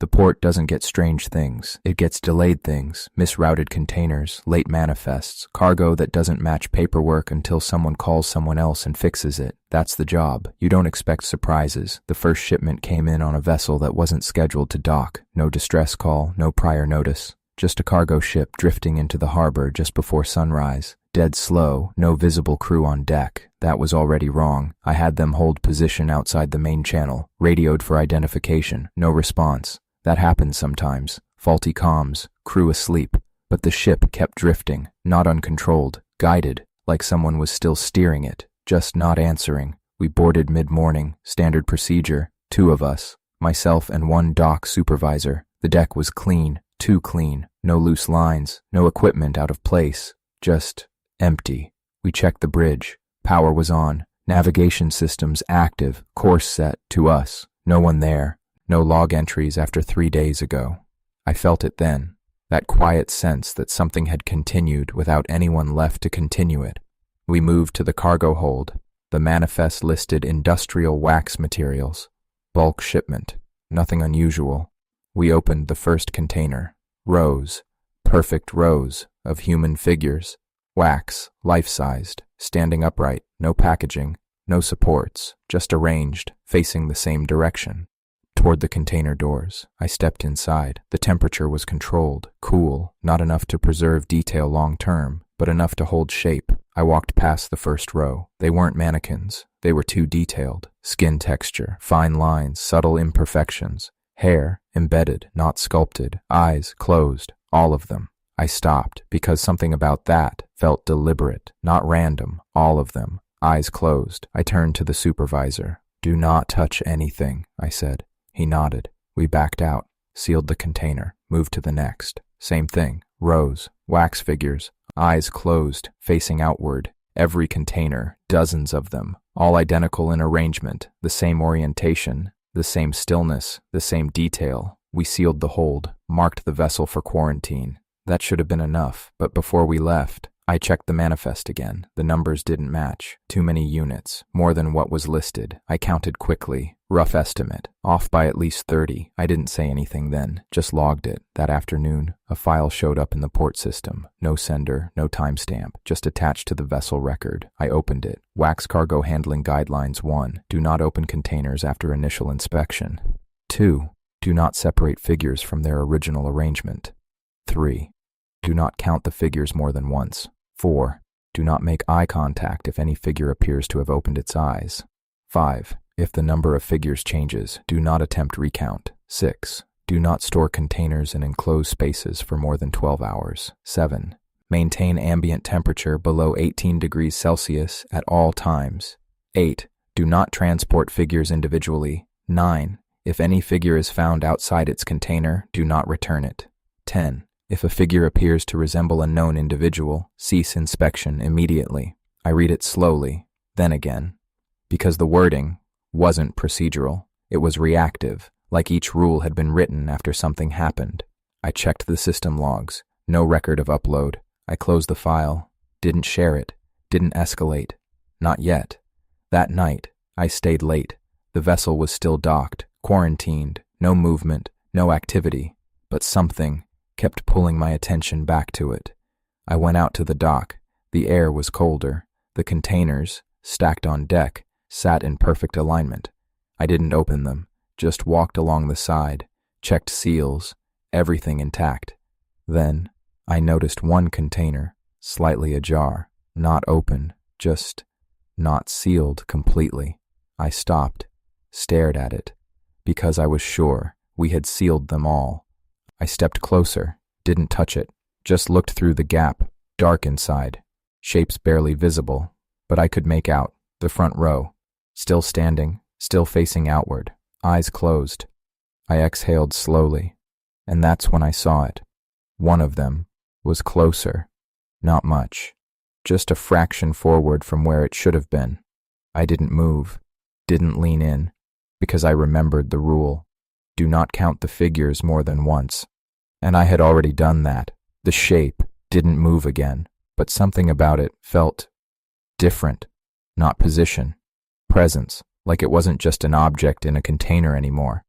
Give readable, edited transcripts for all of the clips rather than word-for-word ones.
The port doesn't get strange things. It gets delayed things, misrouted containers, late manifests, cargo that doesn't match paperwork until someone calls someone else and fixes it. That's the job. You don't expect surprises. The first shipment came in on a vessel that wasn't scheduled to dock. No distress call, no prior notice. Just a cargo ship drifting into the harbor just before sunrise. Dead slow, no visible crew on deck. That was already wrong. I had them hold position outside the main channel. Radioed for identification. No response. That happens sometimes. Faulty comms, crew asleep. But the ship kept drifting, not uncontrolled, guided, like someone was still steering it, just not answering. We boarded mid-morning, standard procedure, 2 of us, myself and 1 dock supervisor. The deck was clean, too clean, no loose lines, no equipment out of place, just empty. We checked the bridge. Power was on, navigation systems active, course set to us. No one there. No log entries after 3 days ago. I felt it then, that quiet sense that something had continued without anyone left to continue it. We moved to the cargo hold. The manifest listed industrial wax materials. Bulk shipment. Nothing unusual. We opened the first container. Rows. Perfect rows of human figures. Wax, life-sized, standing upright, no packaging, no supports, just arranged, facing the same direction. Toward the container doors. I stepped inside. The temperature was controlled, cool, not enough to preserve detail long-term, but enough to hold shape. I walked past the first row. They weren't mannequins. They were too detailed. Skin texture, fine lines, subtle imperfections. Hair, embedded, not sculpted. Eyes, closed, all of them. I stopped, because something about that felt deliberate, not random, all of them. Eyes closed. I turned to the supervisor. "Do not touch anything," I said. He nodded. We backed out, sealed the container, moved to the next. Same thing, rows, wax figures, eyes closed, facing outward. Every container, dozens of them, all identical in arrangement, the same orientation, the same stillness, the same detail. We sealed the hold, marked the vessel for quarantine. That should have been enough, but before we left, I checked the manifest again. The numbers didn't match. Too many units, more than what was listed. I counted quickly. Rough estimate, off by at least 30. I didn't say anything then, just logged it. That afternoon, a file showed up in the port system. No sender, no timestamp, just attached to the vessel record. I opened it. Wax Cargo Handling Guidelines 1. Do not open containers after initial inspection. 2. Do not separate figures from their original arrangement. 3. Do not count the figures more than once. 4. Do not make eye contact if any figure appears to have opened its eyes. 5. If the number of figures changes, do not attempt recount. 6. Do not store containers in enclosed spaces for more than 12 hours. 7. Maintain ambient temperature below 18 degrees Celsius at all times. 8. Do not transport figures individually. 9. If any figure is found outside its container, do not return it. 10. If a figure appears to resemble a known individual, cease inspection immediately. I read it slowly, then again, because the wording wasn't procedural. It was reactive, like each rule had been written after something happened. I checked the system logs. No record of upload. I closed the file. Didn't share it. Didn't escalate. Not yet. That night, I stayed late. The vessel was still docked, quarantined, no movement, no activity, but something kept pulling my attention back to it. I went out to the dock. The air was colder. The containers, stacked on deck, sat in perfect alignment. I didn't open them, just walked along the side, checked seals, everything intact. Then, I noticed one container, slightly ajar, not open, just not sealed completely. I stopped, stared at it, because I was sure we had sealed them all. I stepped closer, didn't touch it, just looked through the gap, dark inside, shapes barely visible, but I could make out the front row. Still standing, still facing outward, eyes closed. I exhaled slowly, and that's when I saw it. One of them was closer. Not much. Just a fraction forward from where it should have been. I didn't move, didn't lean in, because I remembered the rule. Do not count the figures more than once. And I had already done that. The shape didn't move again, but something about it felt different. Not position. Presence, like it wasn't just an object in a container anymore.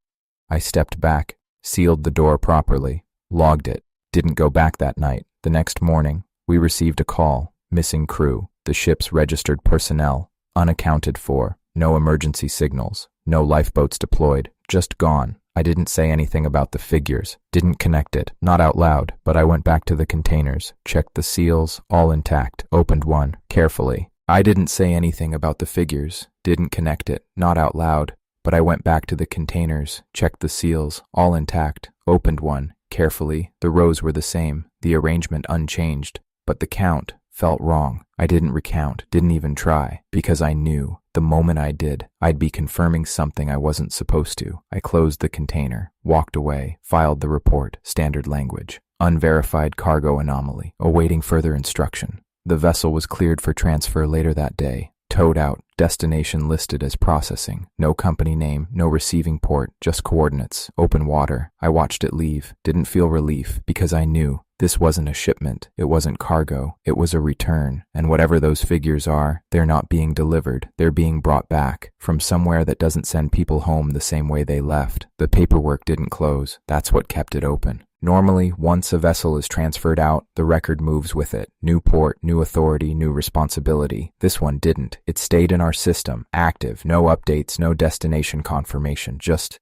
I stepped back, sealed the door properly, logged it, didn't go back that night. The next morning, we received a call, missing crew, the ship's registered personnel, unaccounted for, no emergency signals, no lifeboats deployed, just gone. I didn't say anything about the figures, didn't connect it, not out loud, but I went back to the containers, checked the seals, all intact, opened one, carefully. I didn't say anything about the figures, didn't connect it, not out loud, but I went back to the containers, checked the seals, all intact, opened one, carefully. The rows were the same, the arrangement unchanged, but the count felt wrong. I didn't recount, didn't even try, because I knew, the moment I did, I'd be confirming something I wasn't supposed to. I closed the container, walked away, filed the report, standard language, unverified cargo anomaly, awaiting further instruction. The vessel was cleared for transfer later that day, towed out, destination listed as processing, no company name, no receiving port, just coordinates, open water. I watched it leave, didn't feel relief, because I knew this wasn't a shipment, it wasn't cargo, it was a return, and whatever those figures are, they're not being delivered, they're being brought back, from somewhere that doesn't send people home the same way they left. The paperwork didn't close, that's what kept it open. Normally, once a vessel is transferred out, the record moves with it. New port, new authority, new responsibility. This one didn't. It stayed in our system, active, no updates, no destination confirmation, just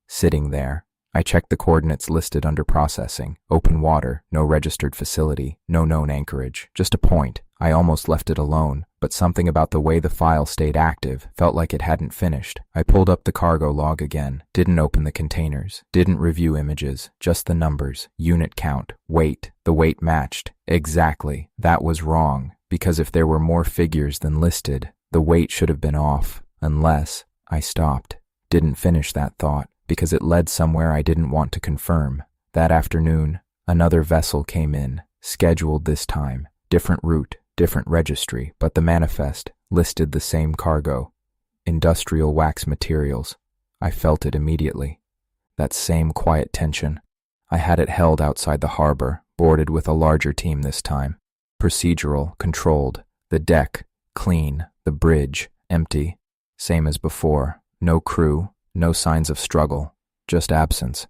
sitting there. I checked the coordinates listed under processing. Open water, no registered facility, no known anchorage, just a point. I almost left it alone, but something about the way the file stayed active felt like it hadn't finished. I pulled up the cargo log again, didn't open the containers, didn't review images, just the numbers, unit count, weight. The weight matched. Exactly. That was wrong, because if there were more figures than listed, the weight should have been off, unless I stopped. Didn't finish that thought, because it led somewhere I didn't want to confirm. That afternoon, another vessel came in, scheduled this time, different route, different registry, but the manifest listed the same cargo. Industrial wax materials. I felt it immediately. That same quiet tension. I had it held outside the harbor, boarded with a larger team this time. Procedural, controlled. The deck, clean. The bridge, empty. Same as before. No crew. No signs of struggle, just absence.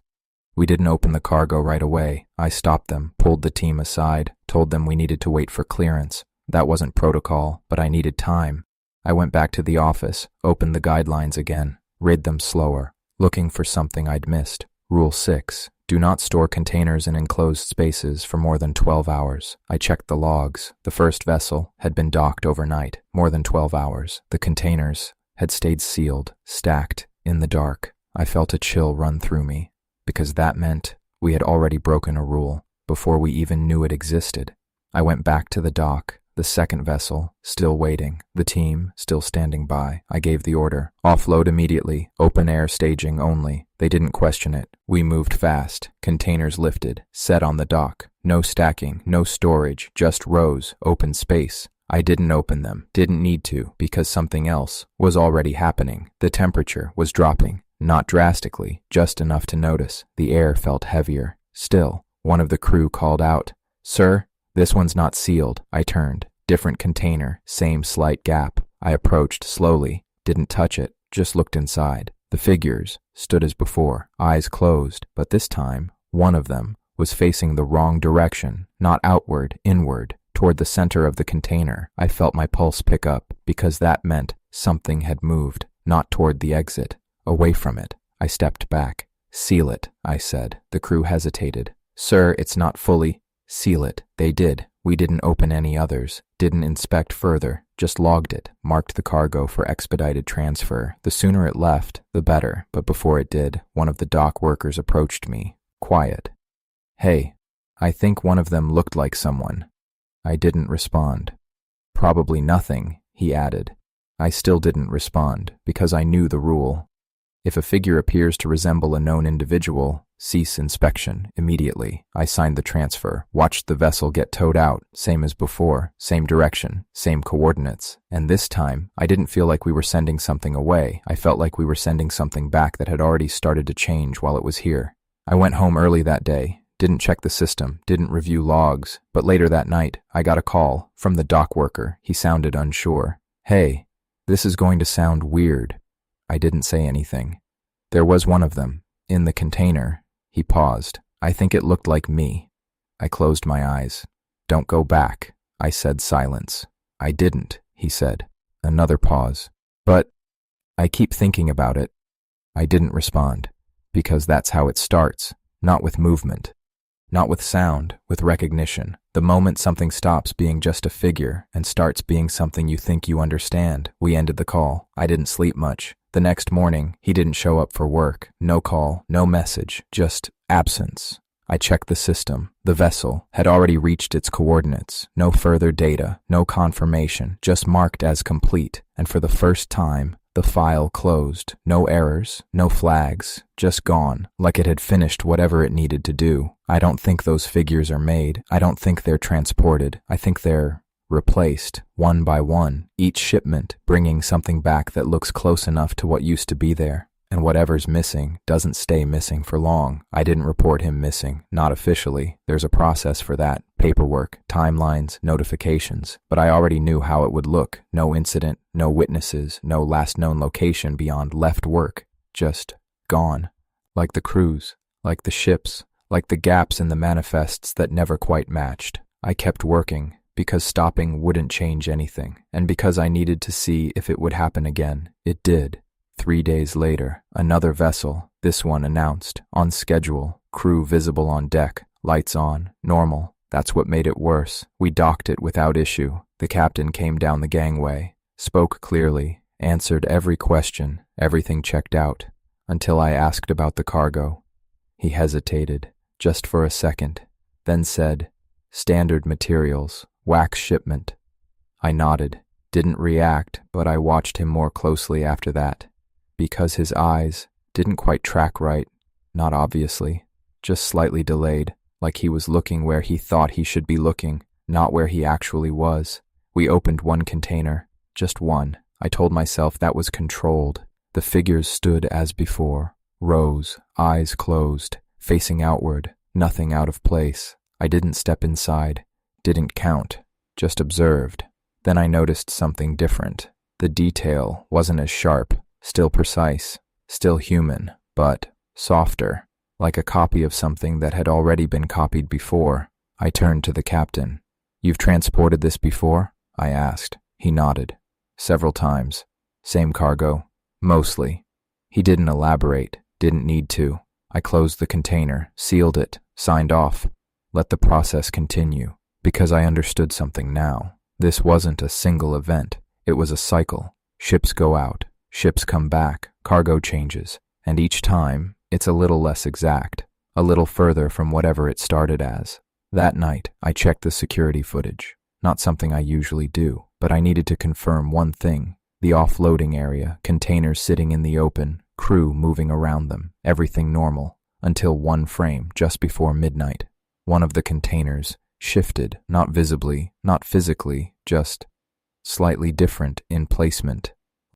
We didn't open the cargo right away. I stopped them, pulled the team aside, told them we needed to wait for clearance. That wasn't protocol, but I needed time. I went back to the office, opened the guidelines again, read them slower, looking for something I'd missed. Rule 6. Do not store containers in enclosed spaces for more than 12 hours. I checked the logs. The first vessel had been docked overnight, more than 12 hours. The containers had stayed sealed, stacked, in the dark. I felt a chill run through me, because that meant we had already broken a rule before we even knew it existed. I went back to the dock, the second vessel, still waiting, the team still standing by. I gave the order, offload immediately, open air staging only. They didn't question it. We moved fast, containers lifted, set on the dock. No stacking, no storage, just rows, open space. I didn't open them, didn't need to, because something else was already happening. The temperature was dropping, not drastically, just enough to notice. The air felt heavier. Still, one of the crew called out, "Sir, this one's not sealed." I turned. Different container, same slight gap. I approached slowly, didn't touch it, just looked inside. The figures stood as before, eyes closed, but this time, one of them was facing the wrong direction, not outward, inward. Toward the center of the container. I felt my pulse pick up, because that meant something had moved, not toward the exit, away from it. I stepped back. "Seal it," I said. The crew hesitated. "Sir, it's not fully." "Seal it." They did. We didn't open any others, didn't inspect further, just logged it, marked the cargo for expedited transfer. The sooner it left, the better, but before it did, one of the dock workers approached me, quiet. "Hey." I think one of them looked like someone. I didn't respond. "Probably nothing," he added. I still didn't respond, because I knew the rule. If a figure appears to resemble a known individual, cease inspection immediately. I signed the transfer, watched the vessel get towed out, same as before, same direction, same coordinates. And this time, I didn't feel like we were sending something away. I felt like we were sending something back that had already started to change while it was here. I went home early that day. Didn't check the system, didn't review logs, but later that night, I got a call from the dock worker. He sounded unsure. "Hey, this is going to sound weird." I didn't say anything. There was one of them, in the container, He paused. I think it looked like me. I closed my eyes. Don't go back, I said. Silence. I didn't, he said. Another pause. But I keep thinking about it. I didn't respond, because that's how it starts, not with movement, not with sound, with recognition. The moment something stops being just a figure and starts being something you think you understand. We ended the call. I didn't sleep much. The next morning, he didn't show up for work. No call, no message, just absence. I checked the system. The vessel had already reached its coordinates. No further data, no confirmation, just marked as complete. And for the first time, the file closed. No errors, no flags, just gone, like it had finished whatever it needed to do. I don't think those figures are made. I don't think they're transported. I think they're replaced, one by one, each shipment bringing something back that looks close enough to what used to be there. And whatever's missing doesn't stay missing for long. I didn't report him missing, not officially. There's a process for that. Paperwork, timelines, notifications. But I already knew how it would look. No incident, no witnesses, no last known location beyond left work. Just gone. Like the crews, like the ships, like the gaps in the manifests that never quite matched. I kept working, because stopping wouldn't change anything, and because I needed to see if it would happen again. It did. 3 days later, another vessel, this one announced, on schedule, crew visible on deck, lights on, normal. That's what made it worse. We docked it without issue. The captain came down the gangway, spoke clearly, answered every question, everything checked out, until I asked about the cargo. He hesitated, just for a second, then said, "Standard materials, wax shipment." I nodded, didn't react, but I watched him more closely after that. Because his eyes didn't quite track right, not obviously, just slightly delayed, like he was looking where he thought he should be looking, not where he actually was. We opened one container, just one. I told myself that was controlled. The figures stood as before, rows, eyes closed, facing outward, nothing out of place. I didn't step inside, didn't count, just observed. Then I noticed something different. The detail wasn't as sharp. Still precise, still human, but softer, like a copy of something that had already been copied before. I turned to the captain. "You've transported this before?" I asked. He nodded. "Several times. Same cargo. Mostly." He didn't elaborate, didn't need to. I closed the container, sealed it, signed off. Let the process continue, because I understood something now. This wasn't a single event. It was a cycle. Ships go out. Ships come back, cargo changes, and each time, it's a little less exact, a little further from whatever it started as. That night, I checked the security footage. Not something I usually do, but I needed to confirm one thing. The offloading area, containers sitting in the open, crew moving around them, everything normal, until one frame just before midnight. One of the containers shifted, not visibly, not physically, just slightly different in placement,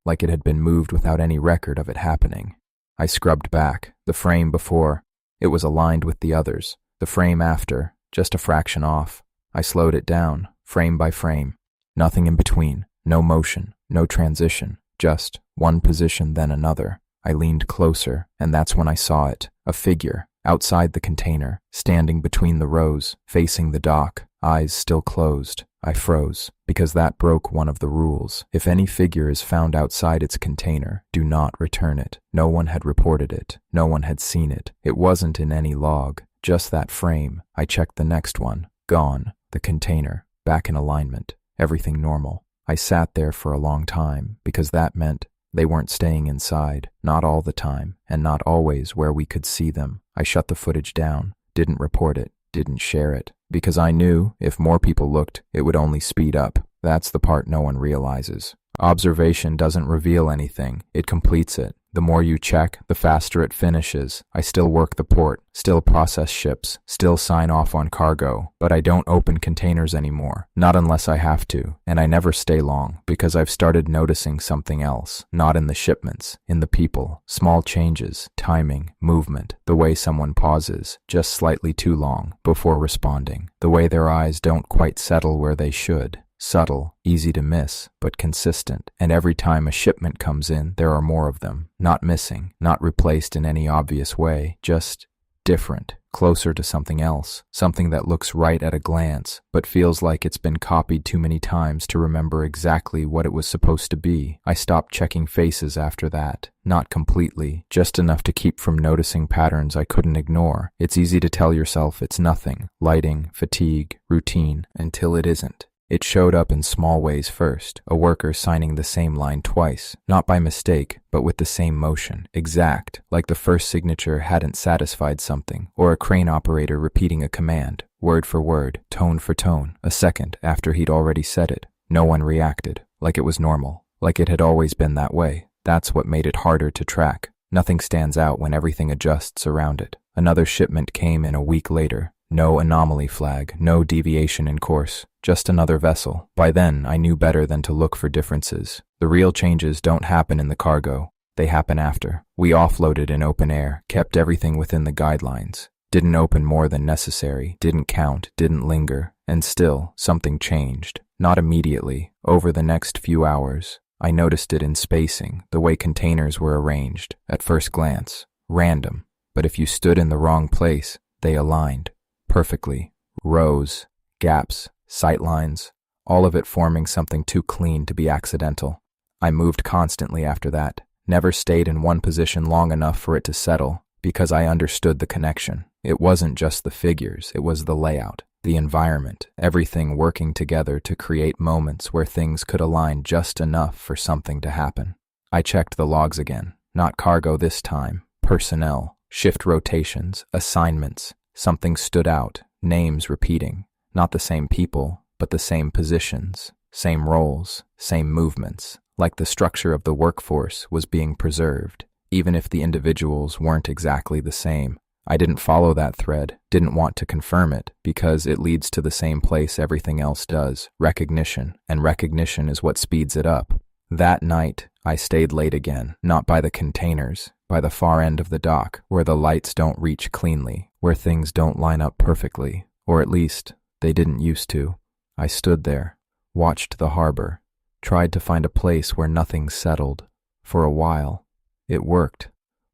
like it had been moved without any record of it happening. I scrubbed back. The frame before, it was aligned with the others. The frame after, just a fraction off. I slowed it down, frame by frame. Nothing in between, no motion, no transition, just one position then another. I leaned closer, and that's when I saw it, a figure, outside the container, standing between the rows, facing the dock, eyes still closed. I froze, because that broke one of the rules. If any figure is found outside its container, do not return it. No one had reported it. No one had seen it. It wasn't in any log. Just that frame. I checked the next one. Gone. The container. Back in alignment. Everything normal. I sat there for a long time, because that meant they weren't staying inside. Not all the time, and not always where we could see them. I shut the footage down. Didn't report it. Didn't share it. Because I knew if more people looked, it would only speed up. That's the part no one realizes. Observation doesn't reveal anything, it completes it. The more you check, the faster it finishes. I still work the port, still process ships, still sign off on cargo, but I don't open containers anymore. Not unless I have to, and I never stay long, because I've started noticing something else. Not in the shipments, in the people. Small changes, timing, movement, the way someone pauses, just slightly too long, before responding. The way their eyes don't quite settle where they should. Subtle, easy to miss, but consistent, and every time a shipment comes in, there are more of them. Not missing, not replaced in any obvious way, just different, closer to something else, something that looks right at a glance, but feels like it's been copied too many times to remember exactly what it was supposed to be. I stopped checking faces after that. Not completely, just enough to keep from noticing patterns I couldn't ignore. It's easy to tell yourself it's nothing, lighting, fatigue, routine, until it isn't. It showed up in small ways first, a worker signing the same line twice, not by mistake, but with the same motion, exact, like the first signature hadn't satisfied something, or a crane operator repeating a command, word for word, tone for tone, a second after he'd already said it. No one reacted, like it was normal, like it had always been that way. That's what made it harder to track. Nothing stands out when everything adjusts around it. Another shipment came in a week later. No anomaly flag, no deviation in course, just another vessel. By then, I knew better than to look for differences. The real changes don't happen in the cargo. They happen after. We offloaded in open air, kept everything within the guidelines, didn't open more than necessary, didn't count, didn't linger, and still, something changed. Not immediately, over the next few hours. I noticed it in spacing, the way containers were arranged. At first glance, random, but if you stood in the wrong place, they aligned. Perfectly. Rows, gaps, sight lines, all of it forming something too clean to be accidental. I moved constantly after that, never stayed in one position long enough for it to settle, because I understood the connection. It wasn't just the figures, it was the layout, the environment, everything working together to create moments where things could align just enough for something to happen. I checked the logs again, not cargo this time, personnel, shift rotations, assignments. Something stood out, names repeating, not the same people, but the same positions, same roles, same movements, like the structure of the workforce was being preserved, even if the individuals weren't exactly the same. I didn't follow that thread, didn't want to confirm it, because it leads to the same place everything else does, recognition, and recognition is what speeds it up. That night, I stayed late again, not by the containers, by the far end of the dock, where the lights don't reach cleanly, where things don't line up perfectly, or at least, they didn't used to. I stood there, watched the harbor, tried to find a place where nothing settled. For a while, it worked.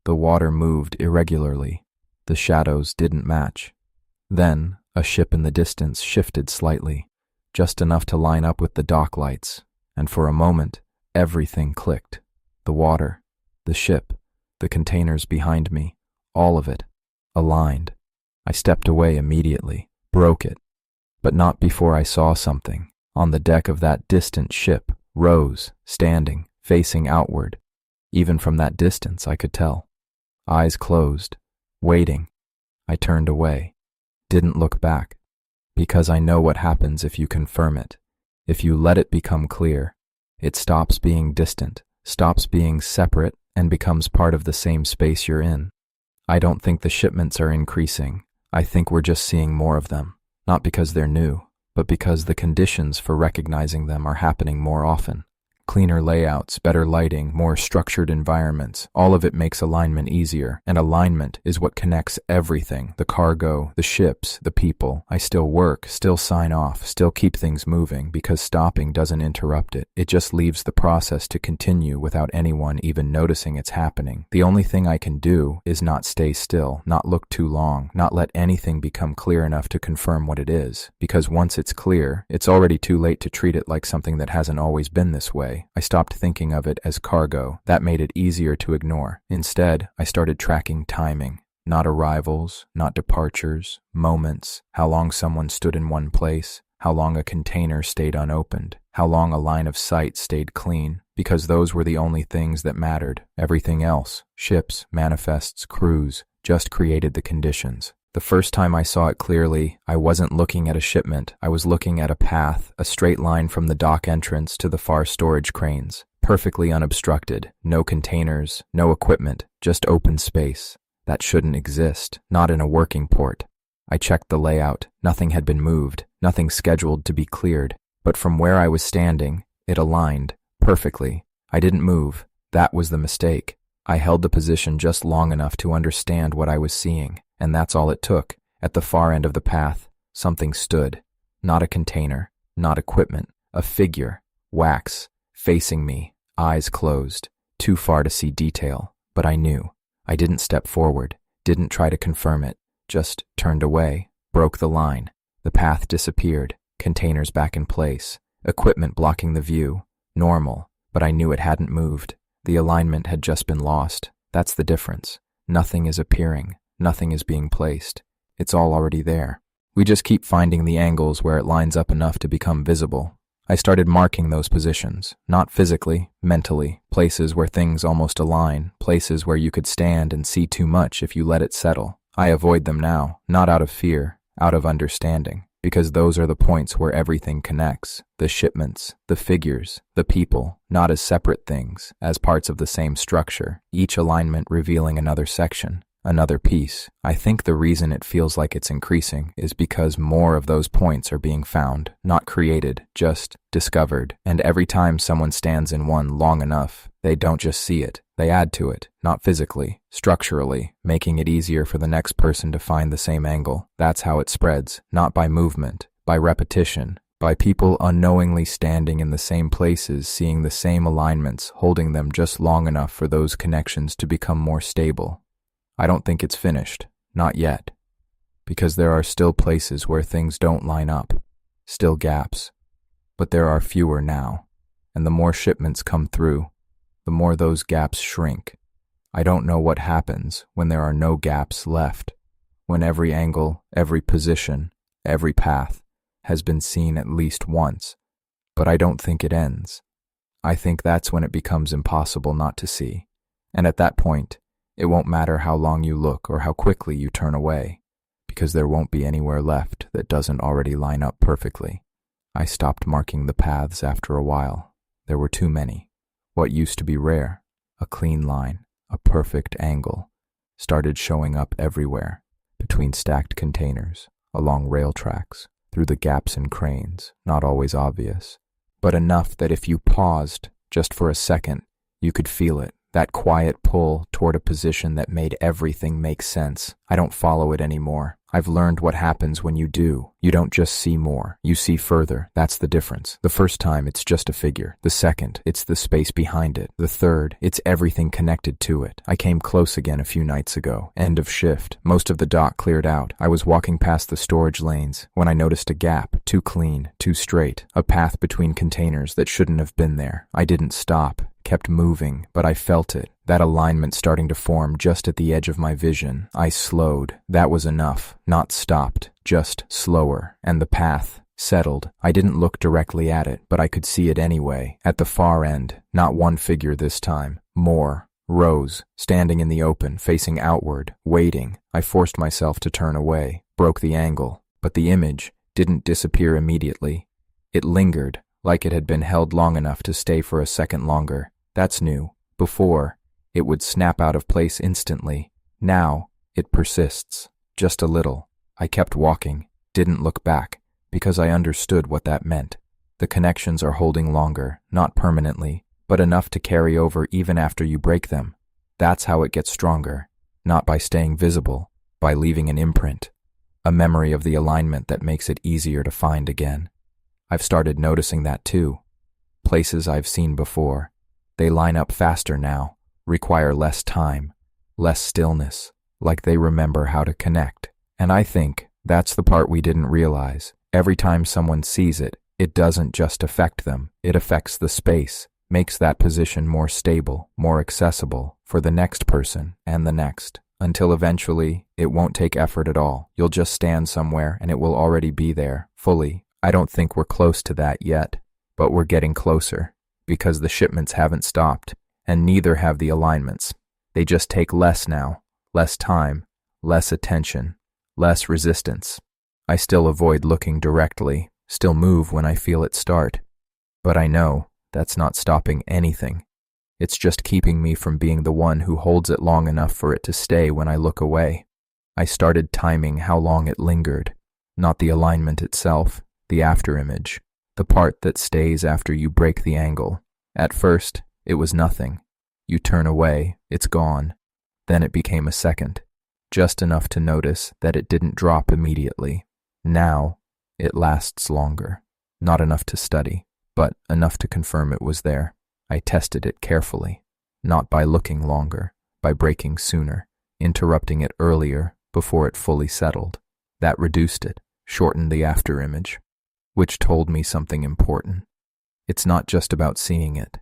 The water moved irregularly. The shadows didn't match. Then, a ship in the distance shifted slightly, just enough to line up with the dock lights, and for a moment, everything clicked. The water, the ship, the containers behind me, all of it, aligned. I stepped away immediately, broke it, but not before I saw something. On the deck of that distant ship, Rose, standing, facing outward. Even from that distance I could tell. Eyes closed, waiting. I turned away, didn't look back, because I know what happens if you confirm it. If you let it become clear, it stops being distant, stops being separate, and becomes part of the same space you're in. I don't think the shipments are increasing. I think we're just seeing more of them, not because they're new, but because the conditions for recognizing them are happening more often. Cleaner layouts, better lighting, more structured environments, all of it makes alignment easier, and alignment is what connects everything, the cargo, the ships, the people. I still work, still sign off, still keep things moving, because stopping doesn't interrupt it. It just leaves the process to continue without anyone even noticing it's happening. The only thing I can do is not stay still, not look too long, not let anything become clear enough to confirm what it is, because once it's clear, it's already too late to treat it like something that hasn't always been this way. I stopped thinking of it as cargo. That made it easier to ignore. Instead, I started tracking timing. Not arrivals, not departures, moments, how long someone stood in one place, how long a container stayed unopened, how long a line of sight stayed clean, because those were the only things that mattered. Everything else, ships, manifests, crews, just created the conditions. The first time I saw it clearly, I wasn't looking at a shipment. I was looking at a path, a straight line from the dock entrance to the far storage cranes, perfectly unobstructed, no containers, no equipment, just open space. That shouldn't exist, not in a working port. I checked the layout. Nothing had been moved, nothing scheduled to be cleared. But from where I was standing, it aligned, perfectly. I didn't move. That was the mistake. I held the position just long enough to understand what I was seeing. And that's all it took. At the far end of the path, something stood. Not a container, not equipment, a figure, wax, facing me, eyes closed, too far to see detail. But I knew. I didn't step forward, didn't try to confirm it, just turned away, broke the line. The path disappeared, containers back in place, equipment blocking the view. Normal, but I knew it hadn't moved. The alignment had just been lost. That's the difference. Nothing is appearing. Nothing is being placed. It's all already there. We just keep finding the angles where it lines up enough to become visible. I started marking those positions, not physically, mentally, places where things almost align, places where you could stand and see too much if you let it settle. I avoid them now, not out of fear, out of understanding, because those are the points where everything connects, the shipments, the figures, the people, not as separate things, as parts of the same structure, each alignment revealing another section. Another piece. I think the reason it feels like it's increasing is because more of those points are being found, not created, just discovered. And every time someone stands in one long enough, they don't just see it, they add to it, not physically, structurally, making it easier for the next person to find the same angle. That's how it spreads, not by movement, by repetition, by people unknowingly standing in the same places, seeing the same alignments, holding them just long enough for those connections to become more stable. I don't think it's finished, not yet, because there are still places where things don't line up, still gaps, but there are fewer now, and the more shipments come through, the more those gaps shrink. I don't know what happens when there are no gaps left, when every angle, every position, every path has been seen at least once, but I don't think it ends. I think that's when it becomes impossible not to see, and at that point, it won't matter how long you look or how quickly you turn away, because there won't be anywhere left that doesn't already line up perfectly. I stopped marking the paths after a while. There were too many. What used to be rare, a clean line, a perfect angle, started showing up everywhere, between stacked containers, along rail tracks, through the gaps in cranes, not always obvious, but enough that if you paused just for a second, you could feel it. That quiet pull toward a position that made everything make sense. I don't follow it anymore. I've learned what happens when you do. You don't just see more, you see further. That's the difference. The first time, it's just a figure. The second, it's the space behind it. The third, it's everything connected to it. I came close again a few nights ago. End of shift. Most of the dock cleared out. I was walking past the storage lanes when I noticed a gap, too clean, too straight, a path between containers that shouldn't have been there. I didn't stop. Kept moving, but I felt it, that alignment starting to form just at the edge of my vision. I slowed. That was enough. Not stopped, just slower, and the path settled. I didn't look directly at it, but I could see it anyway. At the far end, not one figure this time, more. Rows, standing in the open, facing outward, waiting. I forced myself to turn away, broke the angle, but the image didn't disappear immediately. It lingered, like it had been held long enough to stay for a second longer. That's new. Before, it would snap out of place instantly. Now, it persists. Just a little. I kept walking, didn't look back, because I understood what that meant. The connections are holding longer, not permanently, but enough to carry over even after you break them. That's how it gets stronger. Not by staying visible, by leaving an imprint. A memory of the alignment that makes it easier to find again. I've started noticing that too. Places I've seen before. They line up faster now, require less time, less stillness, like they remember how to connect. And I think that's the part we didn't realize. Every time someone sees it, it doesn't just affect them, it affects the space, makes that position more stable, more accessible for the next person and the next, until eventually it won't take effort at all. You'll just stand somewhere and it will already be there, fully. I don't think we're close to that yet, but we're getting closer. Because the shipments haven't stopped, and neither have the alignments. They just take less now, less time, less attention, less resistance. I still avoid looking directly, still move when I feel it start. But I know that's not stopping anything. It's just keeping me from being the one who holds it long enough for it to stay when I look away. I started timing how long it lingered, not the alignment itself, the afterimage. The part that stays after you break the angle. At first, it was nothing. You turn away, it's gone. Then it became a second. Just enough to notice that it didn't drop immediately. Now, it lasts longer. Not enough to study, but enough to confirm it was there. I tested it carefully. Not by looking longer, by breaking sooner, interrupting it earlier, before it fully settled. That reduced it, shortened the afterimage, which told me something important. It's not just about seeing it.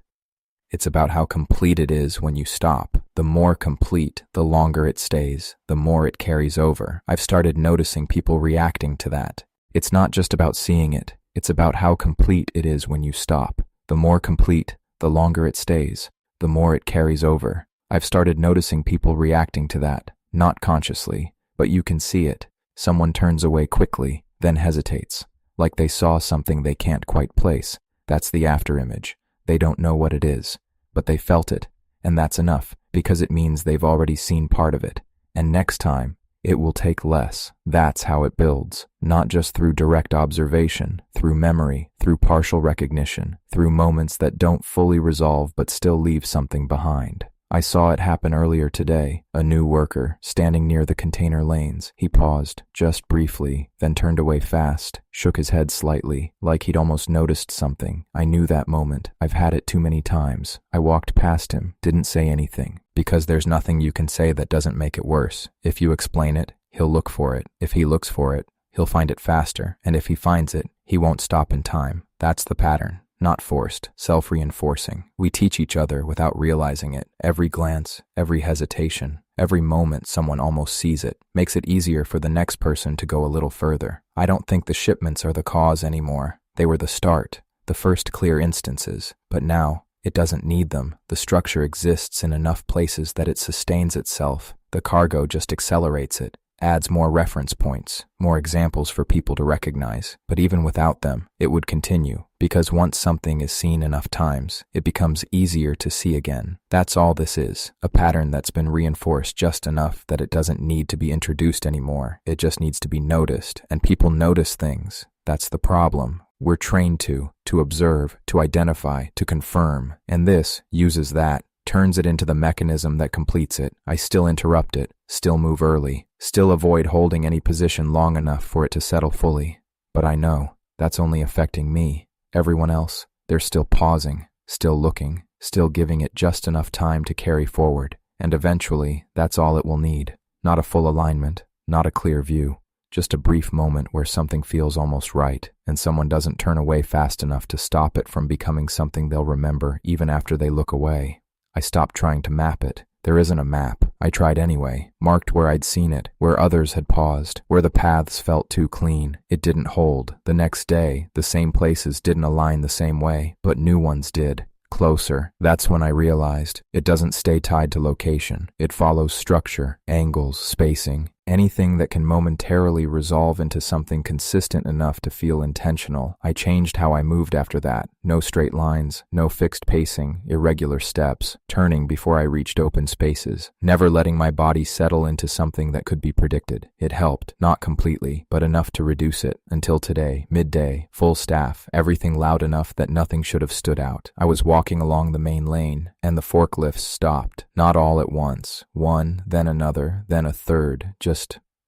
It's about how complete it is when you stop. The more complete, the longer it stays, the more it carries over. I've started noticing people reacting to that. It's not just about seeing it. It's about how complete it is when you stop. The more complete, the longer it stays, the more it carries over. I've started noticing people reacting to that, not consciously, but you can see it. Someone turns away quickly, then hesitates, like they saw something they can't quite place. That's the afterimage. They don't know what it is, but they felt it, and that's enough, because it means they've already seen part of it. And next time, it will take less. That's how it builds, not just through direct observation, through memory, through partial recognition, through moments that don't fully resolve but still leave something behind. I saw it happen earlier today. A new worker, standing near the container lanes. He paused, just briefly, then turned away fast, shook his head slightly, like he'd almost noticed something. I knew that moment. I've had it too many times. I walked past him, didn't say anything, because there's nothing you can say that doesn't make it worse. If you explain it, he'll look for it. If he looks for it, he'll find it faster, and if he finds it, he won't stop in time. That's the pattern. Not forced, self-reinforcing. We teach each other without realizing it. Every glance, every hesitation, every moment someone almost sees it, makes it easier for the next person to go a little further. I don't think the shipments are the cause anymore. They were the start, the first clear instances. But now, it doesn't need them. The structure exists in enough places that it sustains itself. The cargo just accelerates it. Adds more reference points, more examples for people to recognize. But even without them, it would continue, because once something is seen enough times, it becomes easier to see again. That's all this is, a pattern that's been reinforced just enough that it doesn't need to be introduced anymore. It just needs to be noticed, and people notice things. That's the problem. We're trained to observe, to identify, to confirm, and this uses that, turns it into the mechanism that completes it. I still interrupt it, still move early, still avoid holding any position long enough for it to settle fully. But I know that's only affecting me. Everyone else, they're still pausing, still looking, still giving it just enough time to carry forward. And eventually, that's all it will need. Not a full alignment, not a clear view, just a brief moment where something feels almost right, and someone doesn't turn away fast enough to stop it from becoming something they'll remember even after they look away. I stopped trying to map it. There isn't a map. I tried anyway, marked where I'd seen it, where others had paused, where the paths felt too clean. It didn't hold. The next day, the same places didn't align the same way, but new ones did. Closer. That's when I realized it doesn't stay tied to location. It follows structure, angles, spacing, anything that can momentarily resolve into something consistent enough to feel intentional. I changed how I moved after that. No straight lines, no fixed pacing, irregular steps, turning before I reached open spaces, never letting my body settle into something that could be predicted. It helped, not completely, but enough to reduce it. Until today, midday, full staff, everything loud enough that nothing should have stood out. I was walking along the main lane, and the forklifts stopped. Not all at once. One, then another, then a third, just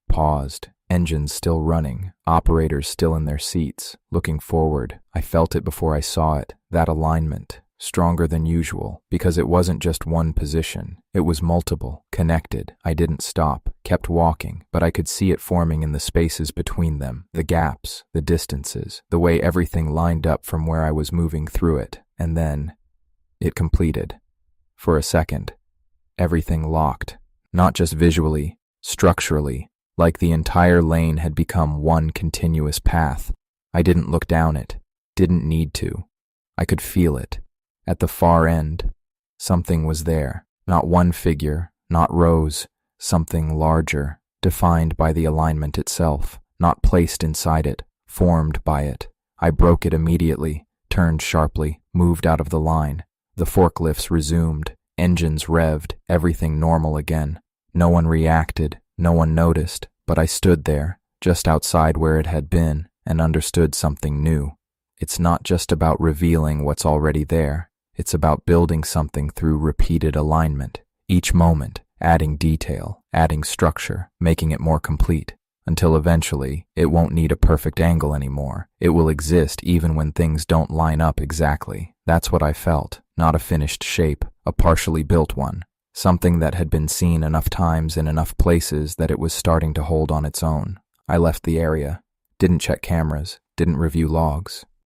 paused. Engines still running, operators still in their seats, looking forward. I felt it before I saw it, that alignment, stronger than usual, because it wasn't just one position. It was multiple, connected. I didn't stop, kept walking, but I could see it forming in the spaces between them, the gaps, the distances, the way everything lined up from where I was moving through it. And then, it completed. For a second, everything locked, not just visually, structurally, like the entire lane had become one continuous path. I didn't look down it, didn't need to. I could feel it. At the far end, something was there. Not one figure, not rows, something larger, defined by the alignment itself, not placed inside it, formed by it. I broke it immediately, turned sharply, moved out of the line. The forklifts resumed, engines revved, everything normal again. No one reacted, no one noticed, but I stood there, just outside where it had been, and understood something new. It's not just about revealing what's already there. It's about building something through repeated alignment. Each moment, adding detail, adding structure, making it more complete, until eventually, it won't need a perfect angle anymore. It will exist even when things don't line up exactly. That's what I felt, not a finished shape, a partially built one. Something that had been seen enough times in enough places that it was starting to hold on its own. I left the area, didn't check cameras, didn't review logs.